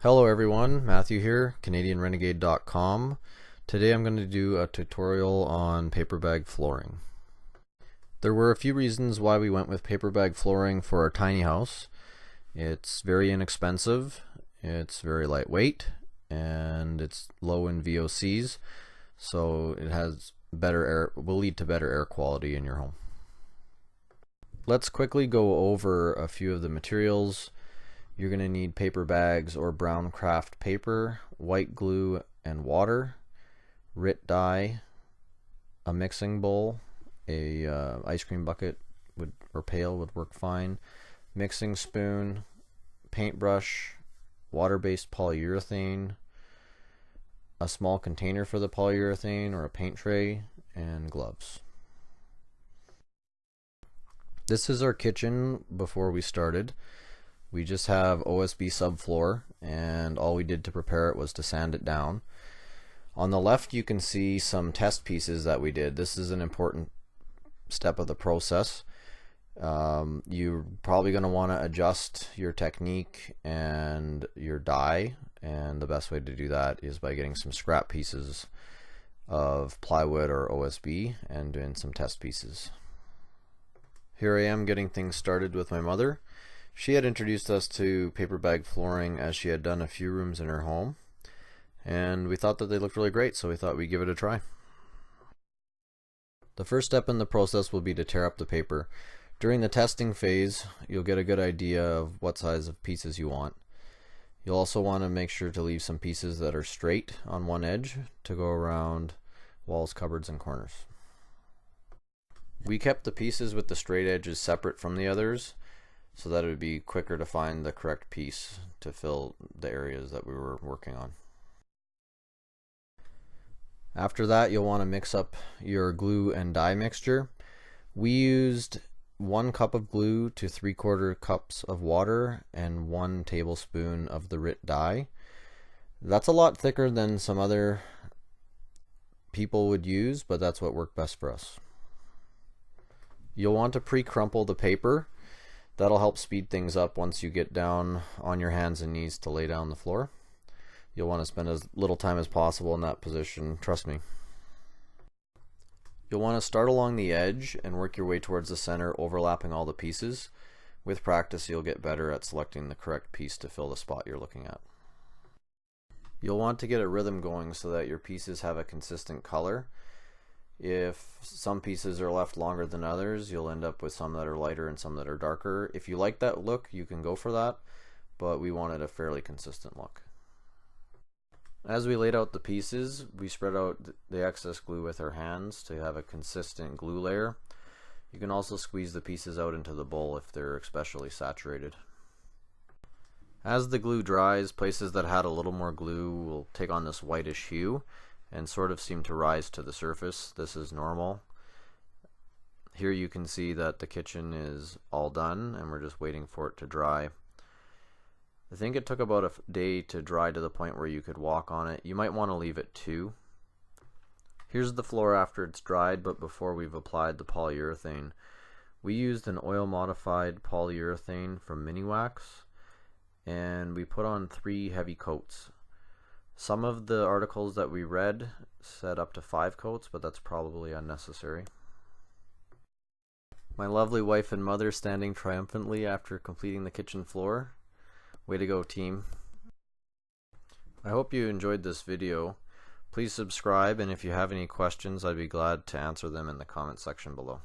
Hello everyone, Matthew here, CanadianRenegade.com. Today I'm going to do a tutorial on paper bag flooring. There were a few reasons why we went with paper bag flooring for our tiny house. It's very inexpensive, it's very lightweight, and it's low in VOCs, so it has better air, will lead to better air quality in your home. Let's quickly go over a few of the materials. You're going to need paper bags or brown craft paper, white glue and water, RIT dye, a mixing bowl, a ice cream bucket or pail would work fine, mixing spoon, paintbrush, water-based polyurethane, a small container for the polyurethane or a paint tray, and gloves. This is our kitchen before we started. We just have OSB subfloor, and all we did to prepare it was to sand it down. On the left you can see some test pieces that we did. This is an important step of the process. You're probably going to want to adjust your technique and your dye, and the best way to do that is by getting some scrap pieces of plywood or OSB and doing some test pieces. Here I am getting things started with my mother. She had introduced us to paper bag flooring as she had done a few rooms in her home, and we thought that they looked really great, so we thought we'd give it a try. The first step in the process will be to tear up the paper. During the testing phase, you'll get a good idea of what size of pieces you want. You'll also want to make sure to leave some pieces that are straight on one edge to go around walls, cupboards, and corners. We kept the pieces with the straight edges separate from the others, so that it would be quicker to find the correct piece to fill the areas that we were working on. After that, you'll want to mix up your glue and dye mixture. We used 1 cup of glue to 3/4 cups of water and 1 tablespoon of the RIT dye. That's a lot thicker than some other people would use, but that's what worked best for us. You'll want to pre-crumple the paper. That'll help speed things up once you get down on your hands and knees to lay down the floor. You'll want to spend as little time as possible in that position, trust me. You'll want to start along the edge and work your way towards the center, overlapping all the pieces. With practice, you'll get better at selecting the correct piece to fill the spot you're looking at. You'll want to get a rhythm going so that your pieces have a consistent color. If some pieces are left longer than others, you'll end up with some that are lighter and some that are darker. If you like that look, you can go for that, but we wanted a fairly consistent look. As we laid out the pieces, we spread out the excess glue with our hands to have a consistent glue layer. You can also squeeze the pieces out into the bowl if they're especially saturated. As the glue dries, places that had a little more glue will take on this whitish hue and sort of seem to rise to the surface. This is normal. Here you can see that the kitchen is all done and we're just waiting for it to dry. I think it took about a day to dry to the point where you could walk on it. You might want to leave it 2. Here's the floor after it's dried, but before we've applied the polyurethane. We used an oil modified polyurethane from Mini Wax, and we put on 3 heavy coats. Some of the articles that we read said up to 5 coats, but that's probably unnecessary. My lovely wife and mother standing triumphantly after completing the kitchen floor. Way to go, team. I hope you enjoyed this video. Please subscribe, and if you have any questions, I'd be glad to answer them in the comment section below.